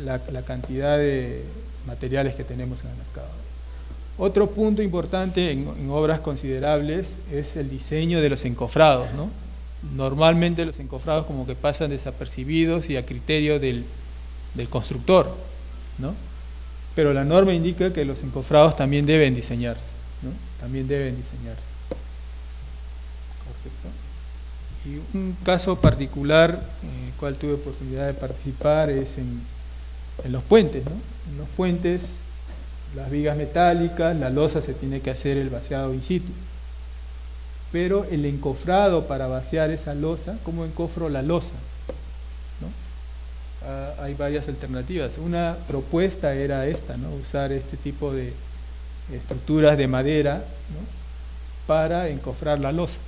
la cantidad de materiales que tenemos en el mercado. Otro punto importante en obras considerables es el diseño de los encofrados, ¿no? Normalmente los encofrados como que pasan desapercibidos y a criterio del constructor, ¿no? Pero la norma indica que los encofrados también deben diseñarse, ¿no? También deben diseñarse. Correcto. Y un caso particular en el cual tuve oportunidad de participar es en los puentes, ¿no? En los puentes, las vigas metálicas, la losa se tiene que hacer el vaciado in situ. Pero el encofrado para vaciar esa losa, ¿cómo encofro la losa? ¿No? Hay varias alternativas. Una propuesta era esta, ¿no? Usar este tipo de estructuras de madera, ¿no? Para encofrar la losa.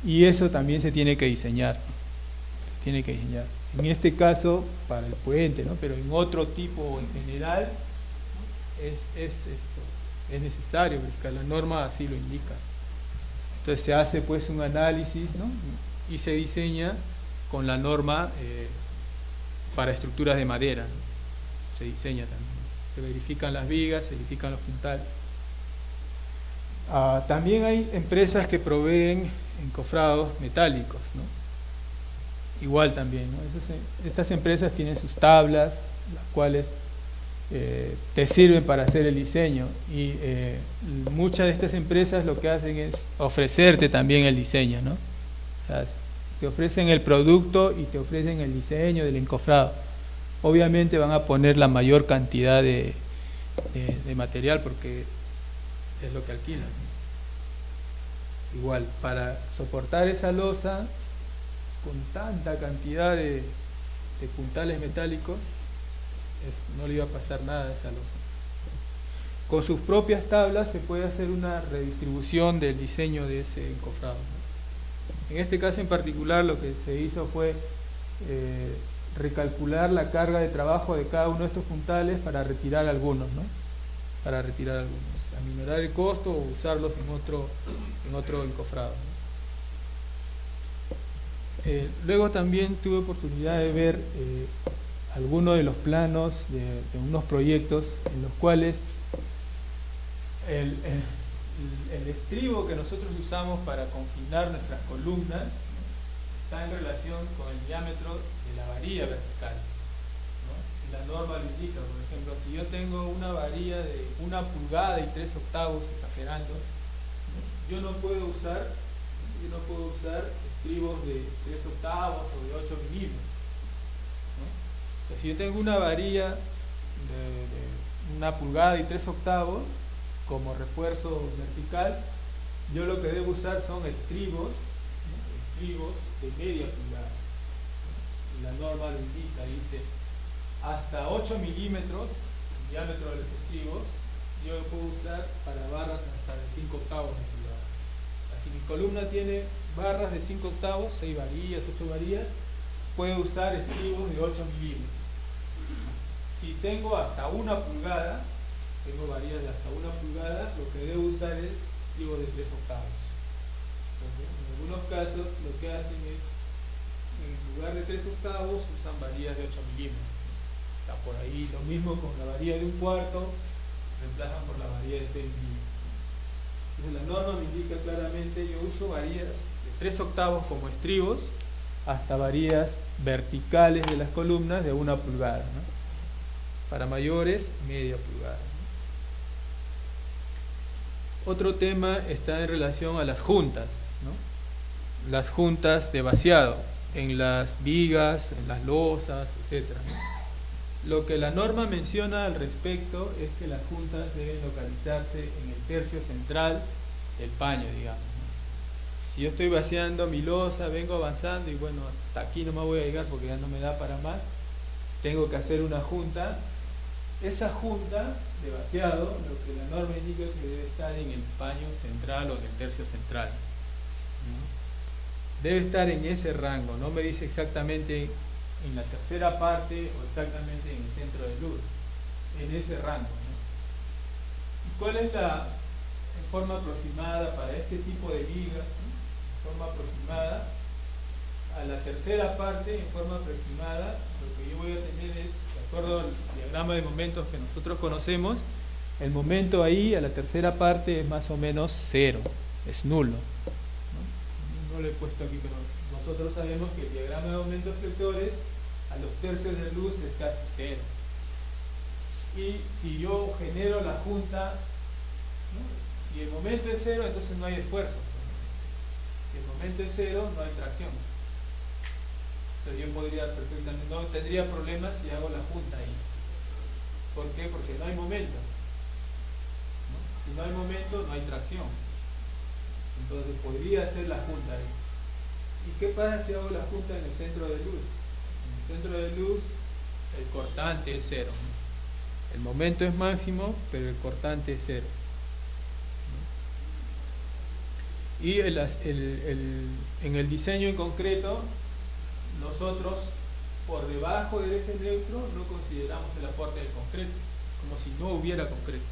Y eso también se tiene que diseñar. Se tiene que diseñar. En este caso, para el puente, ¿no? Pero en otro tipo en general, es necesario, porque la norma así lo indica. Entonces se hace pues un análisis, ¿no? Y se diseña con la norma para estructuras de madera, ¿no? Se diseña también. Se verifican las vigas, se verifican los puntales. También hay empresas que proveen encofrados metálicos, ¿no? Igual también, ¿no? Estas empresas tienen sus tablas, las cuales te sirven para hacer el diseño, y muchas de estas empresas lo que hacen es ofrecerte también el diseño, ¿no? O sea, te ofrecen el producto y te ofrecen el diseño del encofrado. Obviamente van a poner la mayor cantidad de material porque es lo que alquilan. Igual, para soportar esa losa con tanta cantidad de puntales metálicos, no le iba a pasar nada a esa losa. Con sus propias tablas se puede hacer una redistribución del diseño de ese encofrado, ¿no? En este caso en particular lo que se hizo fue recalcular la carga de trabajo de cada uno de estos puntales para retirar algunos, ¿no? Para retirar algunos, aminorar el costo o usarlos en otro encofrado, ¿no? Luego también tuve oportunidad de ver algunos de los planos de unos proyectos en los cuales el estribo que nosotros usamos para confinar nuestras columnas, ¿no? Está en relación con el diámetro de la varilla vertical, ¿no? Y la norma lo indica. Por ejemplo, si yo tengo una varilla de 1 pulgada y 3 octavos, exagerando, ¿no? yo no puedo usar estribos de 3 octavos o de 8 milímetros, ¿no? Entonces, si yo tengo una varilla de 1 pulgada y 3 octavos como refuerzo vertical, yo lo que debo usar son estribos, ¿no? Estribos de media pulgada. Y la norma lo indica, dice hasta 8 milímetros el diámetro de los estribos yo lo puedo usar para barras hasta de 5 octavos de pulgada. Si mi columna tiene barras de 5 octavos, 6 varillas, 8 varillas, puedo usar estribos de 8 milímetros. Si tengo hasta 1 pulgada, tengo varillas de hasta 1 pulgada, lo que debo usar es estribos de 3 octavos. Entonces, en algunos casos lo que hacen es, en lugar de 3 octavos, usan varillas de 8 milímetros. Está por ahí lo mismo con la varilla de 1 cuarto, reemplazan por la varilla de 6 milímetros. Entonces la norma me indica claramente, yo uso varillas de 3 octavos como estribos, hasta varillas verticales de las columnas de 1 pulgada, ¿no? Para mayores, media pulgada. Otro tema está en relación a las juntas, ¿no? Las juntas de vaciado en las vigas, en las losas, etc., ¿no? Lo que la norma menciona al respecto es que las juntas deben localizarse en el tercio central del paño, digamos, ¿no? Si yo estoy vaciando mi losa, vengo avanzando y bueno, hasta aquí no me voy a llegar porque ya no me da para más, tengo que hacer una junta. Esa junta de vaciado, lo que la norma indica es que debe estar en el paño central o en el tercio central, ¿no? Debe estar en ese rango, no me dice exactamente en la tercera parte o exactamente en el centro de luz, en ese rango, ¿no? ¿Y cuál es la forma aproximada para este tipo de vigas, ¿no? Forma aproximada a la tercera parte, en forma aproximada, lo que yo voy a tener es acuerdo al diagrama de momentos que nosotros conocemos, el momento ahí a la tercera parte es más o menos cero, es nulo. No lo he puesto aquí, pero nosotros sabemos que el diagrama de momentos flectores a los tercios de luz es casi cero. Y si yo genero la junta, ¿no? Si el momento es cero, entonces no hay esfuerzo. Si el momento es cero, no hay tracción. Entonces yo podría perfectamente, no tendría problemas si hago la junta ahí. ¿Por qué? Porque no hay momento. ¿No? Si no hay momento, no hay tracción. Entonces podría hacer la junta ahí. ¿Y qué pasa si hago la junta en el centro de luz? En el centro de luz, el cortante es cero, ¿no? El momento es máximo, pero el cortante es cero. ¿No? Y en el diseño en concreto, nosotros por debajo del eje neutro no consideramos el aporte del concreto, como si no hubiera concreto.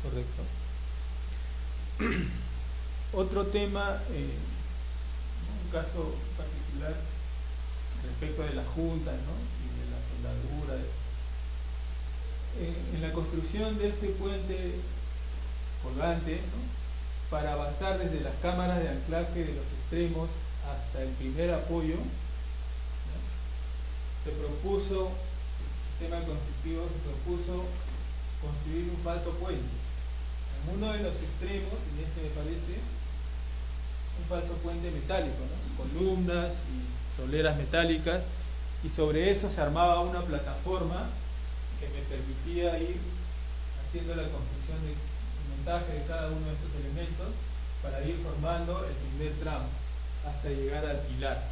Correcto. Otro tema, un caso particular respecto de la junta, ¿no? Y de la soldadura. En la construcción de este puente colgante, ¿no? Para avanzar desde las cámaras de anclaje de los extremos hasta el primer apoyo, ¿no? Se propuso, el sistema constructivo se propuso construir un falso puente. En uno de los extremos, en este me parece, un falso puente metálico, ¿no? Columnas y soleras metálicas, y sobre eso se armaba una plataforma que me permitía ir haciendo la construcción de montaje de cada uno de estos elementos para ir formando el primer tramo hasta llegar al pilar.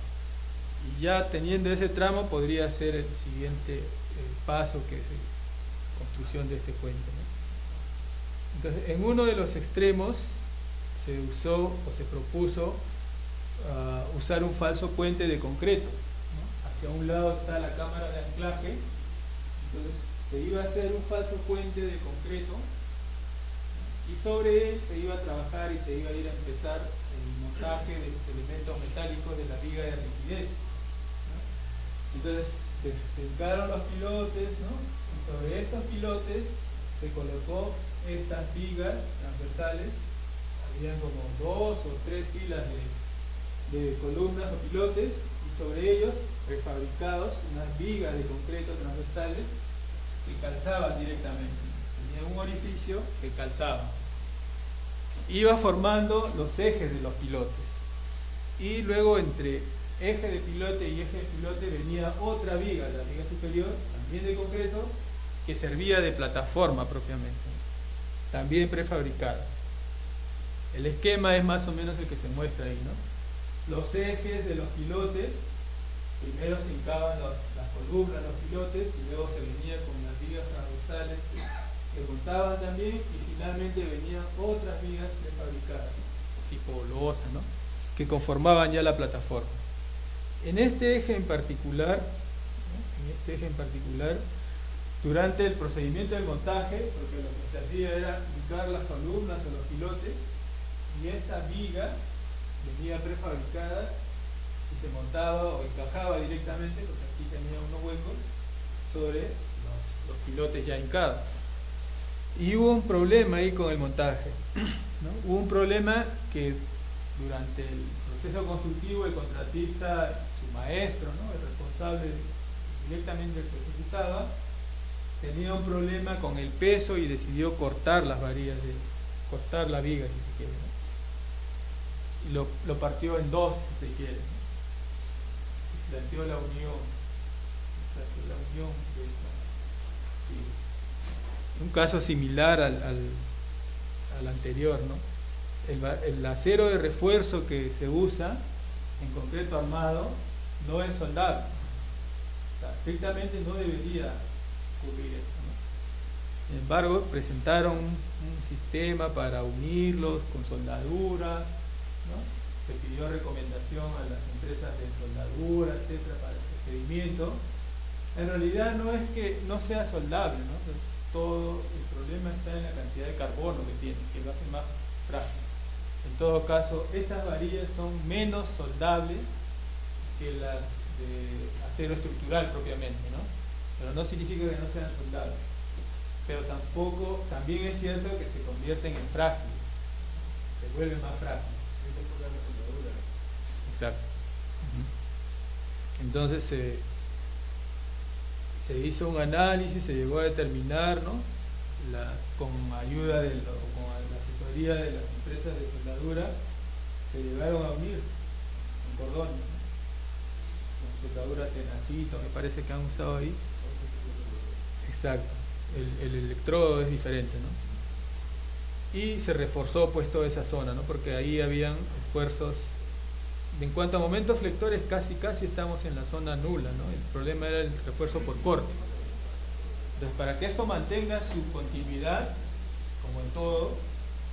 Y ya teniendo ese tramo podría ser el siguiente paso, que es la construcción de este puente, ¿no? Entonces, en uno de los extremos se usó o se propuso usar un falso puente de concreto, ¿no? Hacia un lado está la cámara de anclaje, entonces se iba a hacer un falso puente de concreto, ¿no? Y sobre él se iba a trabajar y se iba a ir a empezar el montaje de los elementos metálicos de la viga de rigidez, ¿no? Entonces se hincaron los pilotes, ¿no? Y sobre estos pilotes se colocó estas vigas transversales. Habían como 2 o 3 filas de columnas o pilotes, y sobre ellos prefabricados unas vigas de concreto transversales que calzaban directamente. Tenía un orificio que calzaba. Iba formando los ejes de los pilotes, y luego entre eje de pilote y eje de pilote venía otra viga, la viga superior, también de concreto, que servía de plataforma propiamente, también prefabricada. El esquema es más o menos el que se muestra ahí, ¿no? Los ejes de los pilotes, primero se hincaban las columnas, los pilotes, y luego se venía con las vigas transversales que montaban también, y finalmente venían otras vigas prefabricadas, tipo losa, ¿no? Que conformaban ya la plataforma. En este eje en particular, ¿no? Durante el procedimiento del montaje, porque lo que se hacía era hincar las columnas o los pilotes, y esta viga venía prefabricada y se montaba o encajaba directamente, porque aquí tenía unos huecos, sobre los pilotes ya hincados. Y hubo un problema ahí con el montaje, ¿no? Hubo un problema que durante el proceso constructivo el contratista, su maestro, ¿no? El responsable directamente del que ejecutaba, tenía un problema con el peso y decidió cortar las varillas, cortar la viga, si se quiere, ¿no? Y lo partió en dos, si se quiere, ¿no? Planteó la unión de esa viga. Un caso similar al anterior, ¿no? El acero de refuerzo que se usa en concreto armado no es soldable. O sea, estrictamente no debería cubrir eso, ¿no? Sin embargo, presentaron un sistema para unirlos con soldadura, ¿no? Se pidió recomendación a las empresas de soldadura, etcétera, para el procedimiento. En realidad no es que no sea soldable, ¿no? Todo el problema está en la cantidad de carbono que tiene, que lo hace más frágil. En todo caso, estas varillas son menos soldables que las de acero estructural propiamente, ¿no? Pero no significa que no sean soldados. Pero tampoco, también es cierto que se convierten en frágiles, se vuelven más frágiles. Exacto. Entonces se hizo un análisis, se llegó a determinar, ¿no? Con ayuda con la asesoría de las empresas de soldadura, se llegaron a unir en cordones, ¿no? Con soldadura tenacito, me parece que han usado ahí. Exacto. El electrodo es diferente, ¿no? Y se reforzó pues toda esa zona, ¿no? Porque ahí habían esfuerzos. En cuanto a momentos flectores, casi estamos en la zona nula, ¿no? El problema era el refuerzo por corte. Entonces, para que esto mantenga su continuidad, como en todo,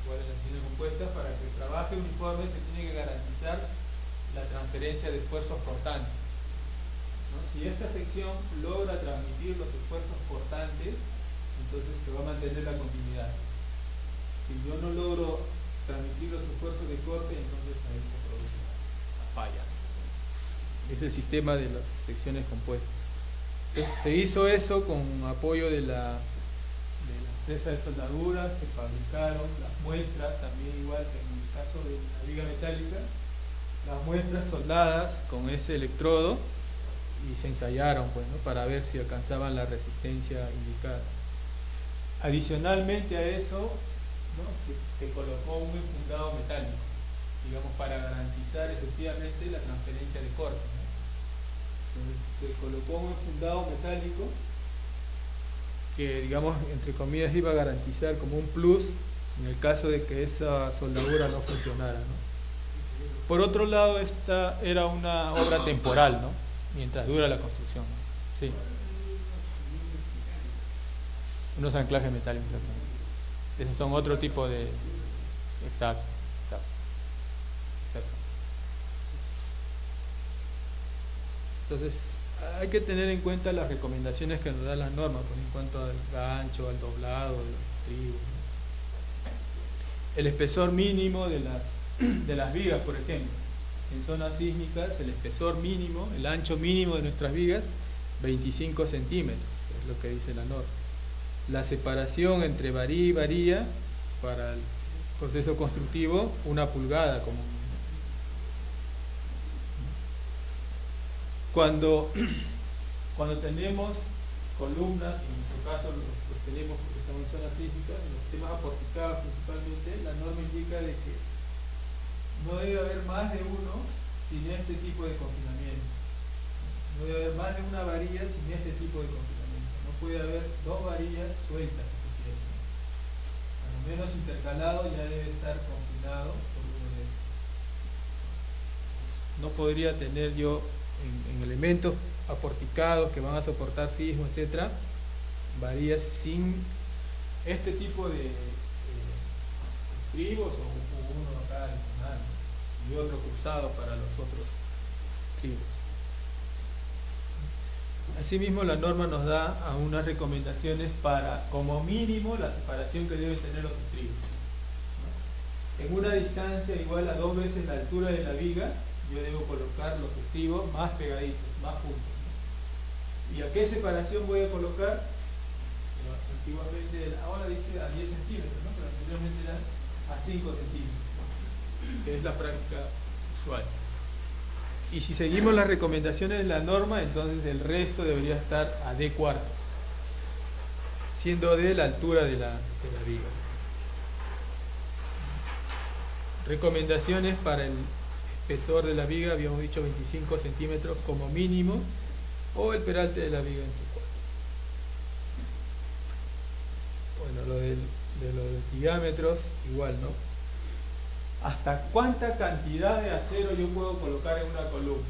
igual en las acciones compuestas, para que trabaje uniforme se tiene que garantizar la transferencia de esfuerzos cortantes, ¿no? Si esta sección logra transmitir los esfuerzos cortantes, entonces se va a mantener la continuidad. Si yo no logro transmitir los esfuerzos de corte, entonces ahí se produce la falla. Es el sistema de las secciones compuestas. Entonces, se hizo eso con apoyo de la empresa de soldadura, se fabricaron las muestras, también igual que en el caso de la viga metálica, las muestras soldadas con ese electrodo y se ensayaron pues, ¿no? Para ver si alcanzaban la resistencia indicada. Adicionalmente a eso, ¿no? se colocó un enfundado metálico, digamos, para garantizar efectivamente la transferencia de corte, ¿no? Entonces se colocó un enfundado metálico que, digamos, entre comillas, iba a garantizar como un plus en el caso de que esa soldadura no funcionara, ¿no? Por otro lado, esta era una obra temporal, ¿no? Mientras dura la construcción, ¿no? Sí. Unos anclajes metálicos, exactamente. Esos son otro tipo de... Exacto. Entonces, hay que tener en cuenta las recomendaciones que nos dan las normas, pues, en cuanto al gancho, al doblado, de los estribos, ¿no? El espesor mínimo de las vigas, por ejemplo. En zonas sísmicas, el espesor mínimo, el ancho mínimo de nuestras vigas, 25 centímetros, es lo que dice la norma. La separación entre varilla y varilla para el proceso constructivo, 1 pulgada como mínimo. Cuando tenemos columnas, y en nuestro caso los tenemos porque estamos en zonas sísmicas, en los sistemas aporticados principalmente, la norma indica de que no debe haber más de uno sin este tipo de confinamiento. No debe haber más de una varilla sin este tipo de confinamiento. No puede haber 2 varillas sueltas, a lo menos intercalado ya debe estar confinado por uno de estos. No podría tener yo en elementos aporticados que van a soportar sismo, etcétera, varillas sin este tipo de estribos o uno acá adicional, ¿no? Y otro cruzado para los otros estribos. Asimismo, la norma nos da unas recomendaciones para, como mínimo, la separación que deben tener los estribos, ¿no? En una distancia igual a 2 veces la altura de la viga, yo debo colocar los estribos más pegaditos, más juntos, ¿no? ¿Y a qué separación voy a colocar? Antiguamente, ahora dice a 10 centímetros, ¿no? Pero anteriormente era a 5 centímetros, que es la práctica usual. Y si seguimos las recomendaciones de la norma, entonces el resto debería estar a D cuartos, siendo D la altura de la viga. Recomendaciones para el espesor de la viga, habíamos dicho 25 centímetros como mínimo, o el peralte de la viga en tu cuarto. Bueno, de los diámetros, igual, ¿no? ¿Hasta cuánta cantidad de acero yo puedo colocar en una columna?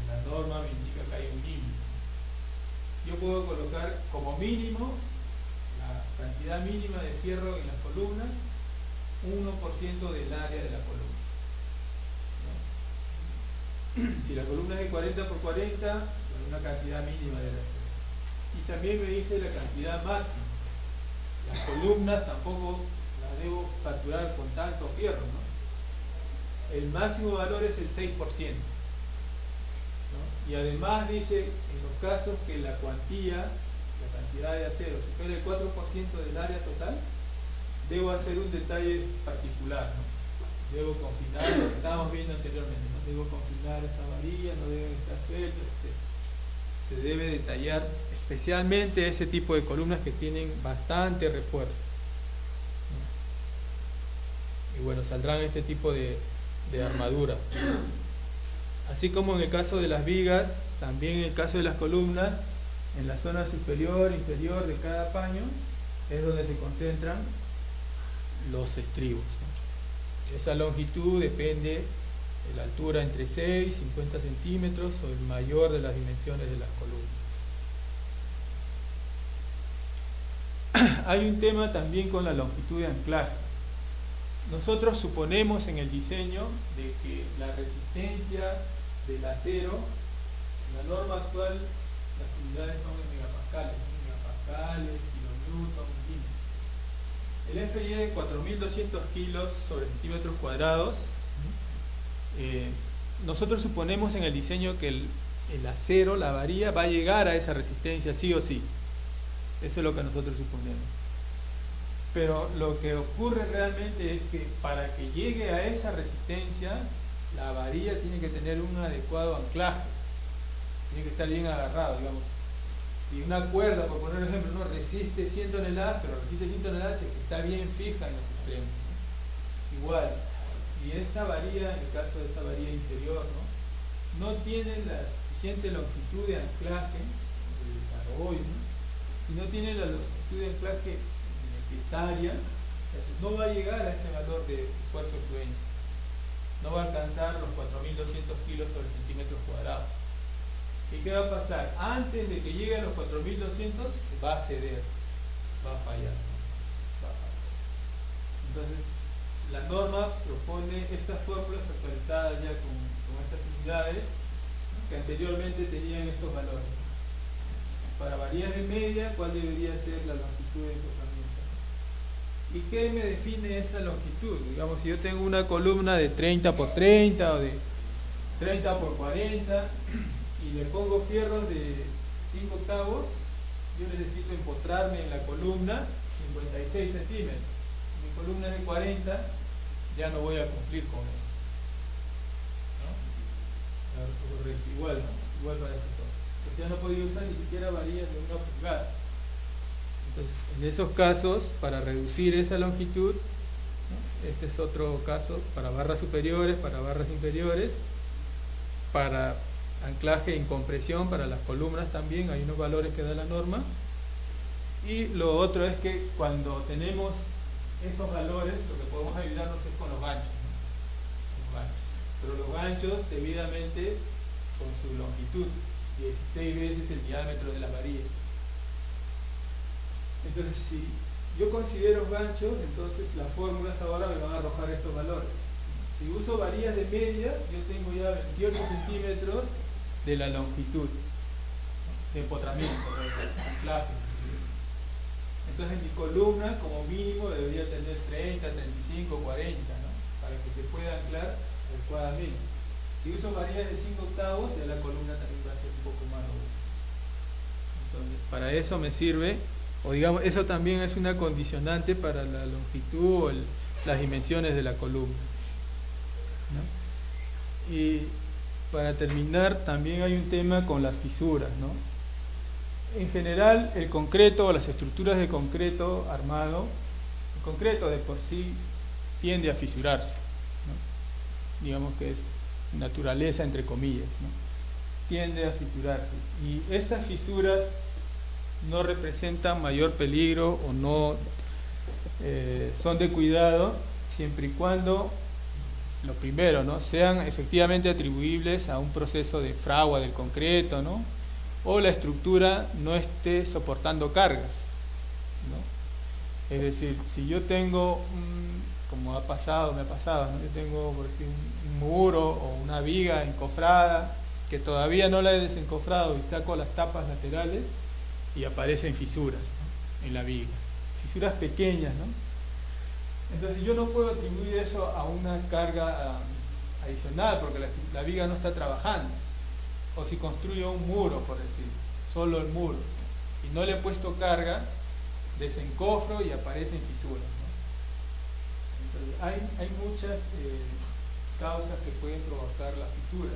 La norma me indica que hay un límite. Yo puedo colocar como mínimo la cantidad mínima de fierro en las columnas, 1% del área de la columna, ¿no? Si la columna es de 40 por 40, hay una cantidad mínima de acero. Y también me dice la cantidad máxima. Las columnas tampoco las debo saturar con tanto fierro, ¿no? El máximo valor es el 6%. Y además dice, en los casos que la cuantía, la cantidad de acero supere el 4% del área total, debo hacer un detalle particular, ¿no? Debo confinar, lo que estábamos viendo anteriormente, ¿no? Debo confinar esa varilla, no deben estar sueltas, se debe detallar especialmente ese tipo de columnas que tienen bastante refuerzo, ¿no? Y bueno, saldrán este tipo de armadura. Así como en el caso de las vigas, también en el caso de las columnas, en la zona superior, inferior de cada paño, es donde se concentran los estribos, ¿no? Esa longitud depende de la altura entre 6 y 50 centímetros o el mayor de las dimensiones de las columnas. Hay un tema también con la longitud de anclaje. Nosotros suponemos en el diseño de que la resistencia del acero, en la norma actual, las unidades son en megapascales, kilonewton, el FI de 4.200 kilos sobre centímetros cuadrados. Nosotros suponemos en el diseño que el acero, la varilla, va a llegar a esa resistencia sí o sí. Eso es lo que nosotros suponemos. Pero lo que ocurre realmente es que para que llegue a esa resistencia, la varilla tiene que tener un adecuado anclaje, tiene que estar bien agarrado, digamos. Si una cuerda, por poner un ejemplo, no resiste 100 toneladas, pero resiste 100 toneladas si es que está bien fija en los extremos, ¿no? Igual, si esta varilla, en el caso de esta varilla inferior, no tiene la suficiente longitud de anclaje, de desarrollo, ¿no? Si no tiene la longitud de anclaje necesaria, no va a llegar a ese valor de esfuerzo fluencia, no va a alcanzar los 4.200 kilos sobre centímetros cuadrados. ¿Y qué va a pasar? Antes de que llegue a los 4.200 va a ceder, va a fallar, ¿no? Va a fallar. Entonces la norma propone estas fórmulas actualizadas ya con estas unidades, ¿no? Que anteriormente tenían estos valores. Para varillas de media, ¿cuál debería ser la longitud de encoframiento? ¿Y qué me define esa longitud? Digamos, si yo tengo una columna de 30 por 30 o de 30 por 40 y le pongo fierros de 5 octavos, yo necesito empotrarme en la columna 56 centímetros. Si mi columna es de 40, ya no voy a cumplir con eso, ¿no? Igual, ¿no? Igual para eso. Porque ya no podía usar ni siquiera varillas de 1 pulgada. Entonces, en esos casos, para reducir esa longitud, ¿no? Este es otro caso para barras superiores, para barras inferiores, para anclaje en compresión, para las columnas también hay unos valores que da la norma. Y lo otro es que cuando tenemos esos valores, lo que podemos ayudarnos es con los ganchos, ¿no? Los ganchos. Pero los ganchos debidamente con su longitud, 16 veces el diámetro de la varilla. Entonces, si yo considero ganchos, entonces las fórmulas ahora me van a arrojar estos valores. Si uso varillas de media, yo tengo ya 28 centímetros de la longitud de empotramiento, de anclaje. Entonces mi columna como mínimo debería tener 30, 35, 40, ¿no? Para que se pueda anclar adecuadamente. Si uso varillas de 5 octavos, ya la columna también va a ser un poco más robusta. Entonces, para eso me sirve, o digamos, eso también es una condicionante para la longitud o las dimensiones de la columna, ¿no? Y para terminar, también hay un tema con las fisuras, ¿no? En general, el concreto o las estructuras de concreto armado, el concreto de por sí tiende a fisurarse, ¿no? Digamos que es naturaleza entre comillas, ¿no? Tiende a fisurarse, y estas fisuras no representan mayor peligro o no son de cuidado siempre y cuando, lo primero, ¿no?, sean efectivamente atribuibles a un proceso de fragua del concreto, ¿no?, o la estructura no esté soportando cargas, ¿no? Es decir, si yo tengo como me ha pasado, ¿no? Yo tengo, por decir, un muro o una viga encofrada que todavía no la he desencofrado y saco las tapas laterales y aparecen fisuras, ¿no?, en la viga, fisuras pequeñas, ¿no? Entonces yo no puedo atribuir eso a una carga adicional porque la viga no está trabajando. o si construyo un muro, por decir, solo el muro, y no le he puesto carga, desencofro y aparecen fisuras, ¿no? Entonces, hay muchas causas que pueden provocar las fisuras.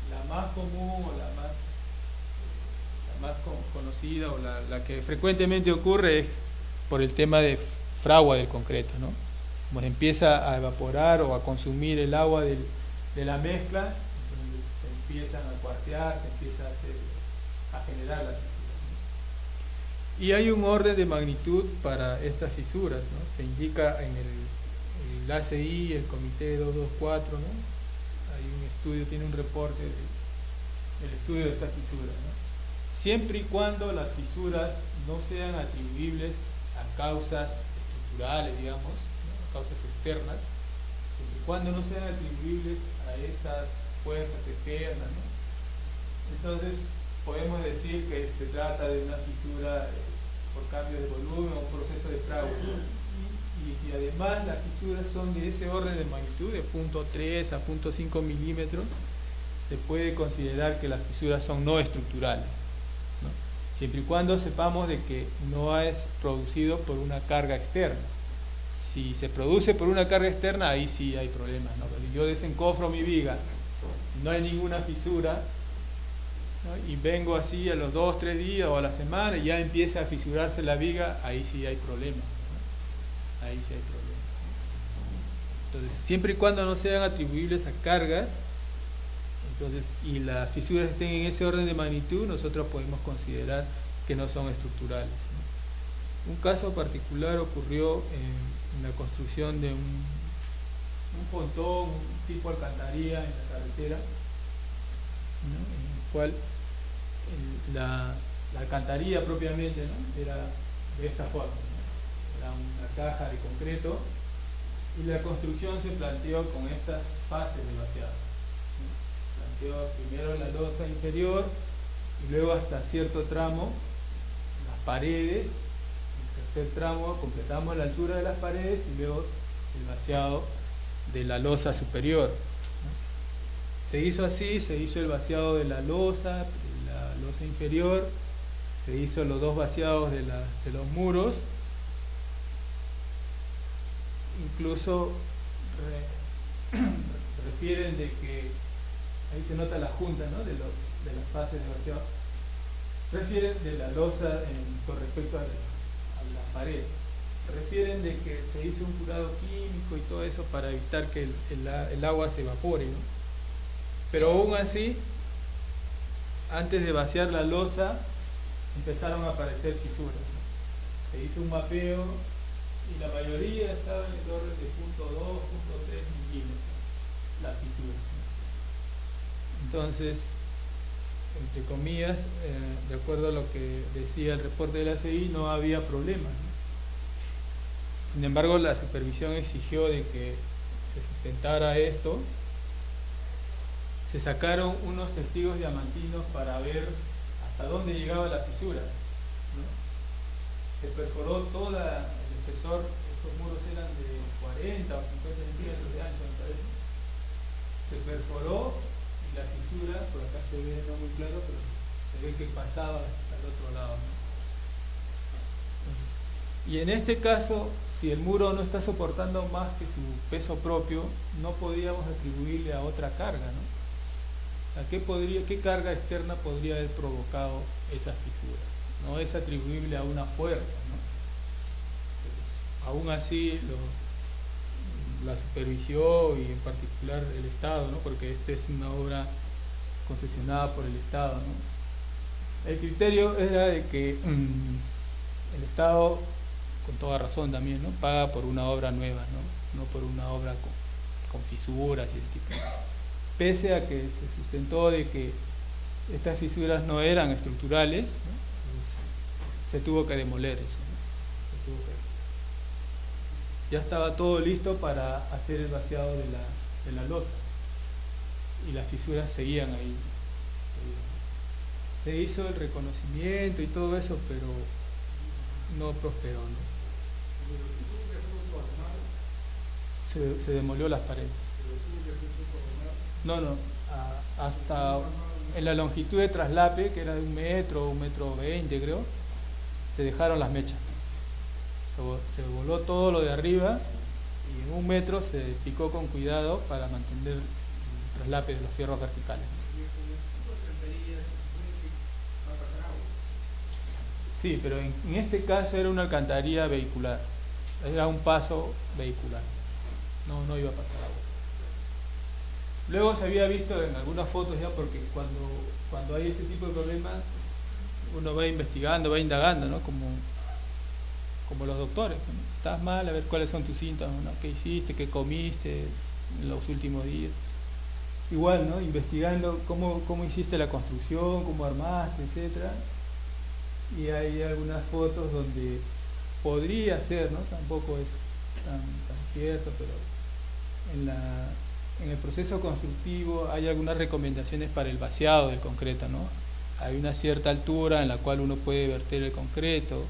La más común o la más conocida o la que frecuentemente ocurre es por el tema de fragua del concreto, ¿no? Como empieza a evaporar o a consumir el agua de la mezcla, entonces se empiezan a cuartear, se empieza a generar las fisuras, ¿no? Y hay un orden de magnitud para estas fisuras, ¿no? Se indica en el ACI, el Comité 224, ¿no? Hay un estudio, tiene un reporte del estudio de estas fisuras, ¿no? Siempre y cuando las fisuras no sean atribuibles a causas estructurales, digamos, ¿no? A causas externas, siempre y cuando no sean atribuibles a esas fuerzas externas, ¿no? Entonces podemos decir que se trata de una fisura por cambio de volumen o un proceso de fragua, ¿no? Y si además las fisuras son de ese orden de magnitud, de 0.3 a 0.5 milímetros, se puede considerar que las fisuras son no estructurales, ¿no? Siempre y cuando sepamos de que no es producido por una carga externa. Si se produce por una carga externa, ahí sí hay problemas, ¿no? Pero yo desencofro mi viga, no hay ninguna fisura, ¿no? Y vengo así a los 2-3 días o a la semana y ya empieza a fisurarse la viga, ahí sí hay problemas, ¿no? Ahí sí hay problemas. Entonces, siempre y cuando no sean atribuibles a cargas, entonces, y las fisuras estén en ese orden de magnitud, nosotros podemos considerar que no son estructurales, ¿no? Un caso particular ocurrió en la construcción de un pontón, un tipo alcantarilla en la carretera, ¿no? En el cual la alcantarilla propiamente, ¿no? Era de esta forma, ¿no? Era una caja de concreto y la construcción se planteó con estas fases de vaciado, ¿no? Planteó primero la losa inferior y luego hasta cierto tramo las paredes. El tercer tramo completamos la altura de las paredes y luego el vaciado de la losa superior, ¿no? Se hizo así, se hizo el vaciado de la losa inferior, se hizo los dos vaciados de los muros, incluso refieren de que ahí se nota la junta, ¿no? de las fases de vaciado, refieren de la losa con respecto a la pared, refieren de que se hizo un curado químico y todo eso para evitar que el agua se evapore, ¿no? Pero aún así, antes de vaciar la losa empezaron a aparecer fisuras, ¿no? Se hizo un mapeo y la mayoría estaba en el orden de 0.2, 0.3 milímetros las fisuras, ¿no? Entonces, entre comillas, de acuerdo a lo que decía el reporte de la CI, no había problemas, ¿no? Sin embargo, la supervisión exigió de que se sustentara esto. Se sacaron unos testigos diamantinos para ver hasta dónde llegaba la fisura, ¿no? Se perforó todo el espesor, estos muros eran de 40 o 50 centímetros de ancho, me parece. Se perforó y la fisura, por acá se ve no muy claro, pero se ve que pasaba hasta el otro lado, ¿no? Entonces, y en este caso, si el muro no está soportando más que su peso propio, no podíamos atribuirle a otra carga, ¿no? ¿Qué carga externa podría haber provocado esas fisuras? No es atribuible a una fuerza, ¿no? Pues, aún así la supervisó y en particular el Estado, ¿no? Porque esta es una obra concesionada por el Estado, ¿no? El criterio era de que el Estado, con toda razón también, ¿no? Paga por una obra nueva, no por una obra con fisuras y ese tipo de cosas. Pese a que se sustentó de que estas fisuras no eran estructurales, ¿no? Se tuvo que demoler eso, ¿no? Ya estaba todo listo para hacer el vaciado de la losa y las fisuras seguían ahí. Se hizo el reconocimiento y todo eso, pero no prosperó, ¿no? Se demolió las paredes. No, hasta en la longitud de traslape, que era de 1 metro, 1,20 m creo, se dejaron las mechas. Se voló todo lo de arriba y en 1 metro se picó con cuidado para mantener el traslape de los fierros verticales. Sí, pero en este caso era una alcantarilla vehicular, era un paso vehicular, no iba a pasar agua. Luego se había visto en algunas fotos ya, porque cuando hay este tipo de problemas uno va investigando, va indagando, ¿no? Como los doctores, ¿no? Estás mal, a ver cuáles son tus síntomas, ¿no? ¿Qué hiciste, qué comiste en los últimos días? Igual, ¿no? Investigando cómo hiciste la construcción, cómo armaste, etcétera. Y hay algunas fotos donde podría ser, ¿no? Tampoco es tan cierto, pero en el proceso constructivo hay algunas recomendaciones para el vaciado del concreto, ¿no? Hay una cierta altura en la cual uno puede verter el concreto.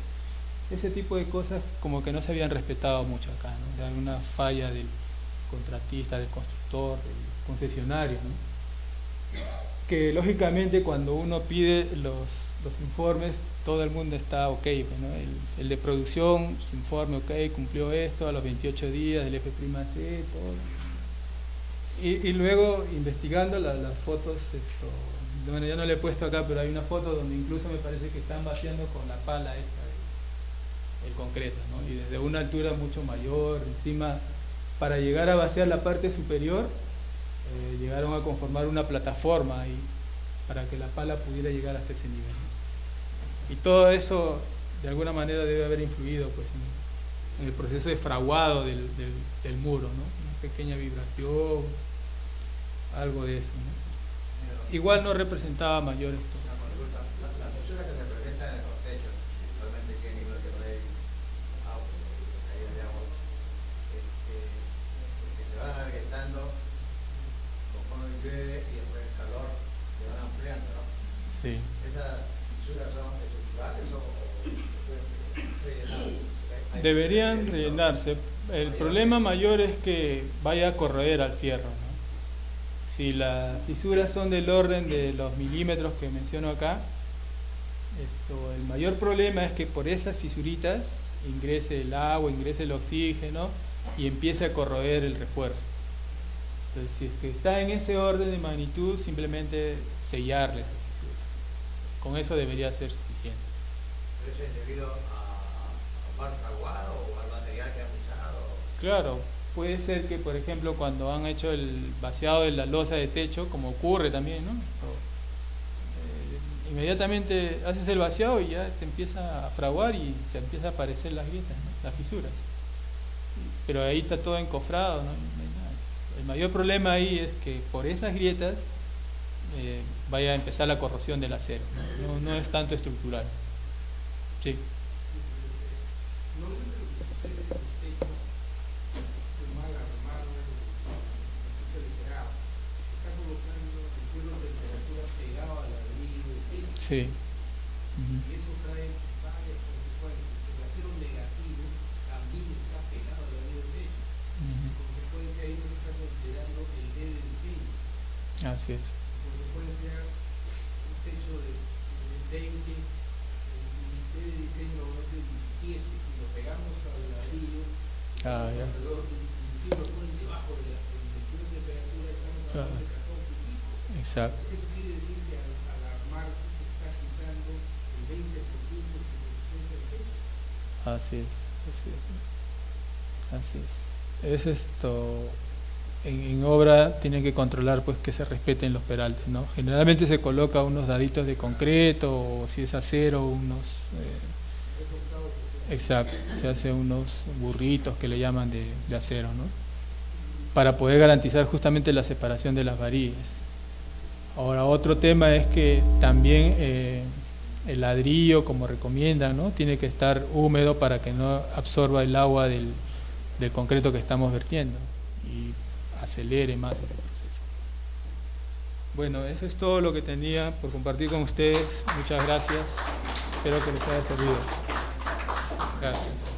Ese tipo de cosas como que no se habían respetado mucho acá, ¿no? Hay una falla del contratista, del constructor, del concesionario, ¿no? Que lógicamente cuando uno pide los informes, todo el mundo está ok, pues, ¿no? El de producción, su informe, ok, cumplió esto a los 28 días del F''C, todo. Y luego investigando las fotos, bueno, ya no le he puesto acá, pero hay una foto donde incluso me parece que están vaciando con la pala esta el concreto, ¿no? Y desde una altura mucho mayor, encima, para llegar a vaciar la parte superior, llegaron a conformar una plataforma ahí para que la pala pudiera llegar hasta ese nivel, ¿no? Y todo eso de alguna manera debe haber influido, pues, en el proceso de fraguado del muro, ¿no? Una pequeña vibración, algo de eso, ¿no? Igual no representaba mayor esto. Las fisuras que se presentan en los techos, principalmente aquí en nivel de rey, caída de agua, que se van agrietando conforme llueve y después el calor se van ampliando, ¿no? Sí. ¿Esas fisuras son estructurales o rellenadas? Deberían rellenarse. El problema mayor es que vaya a corroer al fierro, ¿no? Si las fisuras son del orden de los milímetros que menciono acá, el mayor problema es que por esas fisuritas ingrese el agua, ingrese el oxígeno y empiece a corroer el refuerzo. Entonces, si es que está en ese orden de magnitud, simplemente sellarle esa fisura. Con eso debería ser suficiente. ¿Pero eso es debido a mal fraguado o al material que han usado? Claro, puede ser que, por ejemplo, cuando han hecho el vaciado de la losa de techo, como ocurre también, ¿no? Inmediatamente haces el vaciado y ya te empieza a fraguar y se empieza a aparecer las grietas, ¿no? Las fisuras. Pero ahí está todo encofrado, ¿no? No hay nada. El mayor problema ahí es que por esas grietas vaya a empezar la corrosión del acero, ¿no? No es tanto estructural. Sí. Sí. Y eso trae varias consecuencias. El acero negativo también está pegado al ladrillo del techo. En consecuencia, ahí no se está considerando el D de diseño. Así es. En consecuencia, un techo de 20, el D de diseño va a ser 17. Si lo pegamos al ladrillo, alrededor de, inclusive lo ponen debajo de la temperatura, estamos hablando de 14 y pico. Exacto. Eso quiere decir que al armarse se está quitando el 20% de su resistencia al techo. Así es, así es. Es esto. En obra tienen que controlar, pues, que se respeten los peraltes, ¿no? Generalmente se coloca unos daditos de concreto, o si es acero, unos exacto, se hace unos burritos que le llaman de acero, ¿no? Para poder garantizar justamente la separación de las varillas. Ahora, otro tema es que también el ladrillo, como recomiendan, ¿no? Tiene que estar húmedo para que no absorba el agua del concreto que estamos vertiendo y acelere más el proceso. Bueno, eso es todo lo que tenía por compartir con ustedes. Muchas gracias. Espero que les haya servido. Gracias.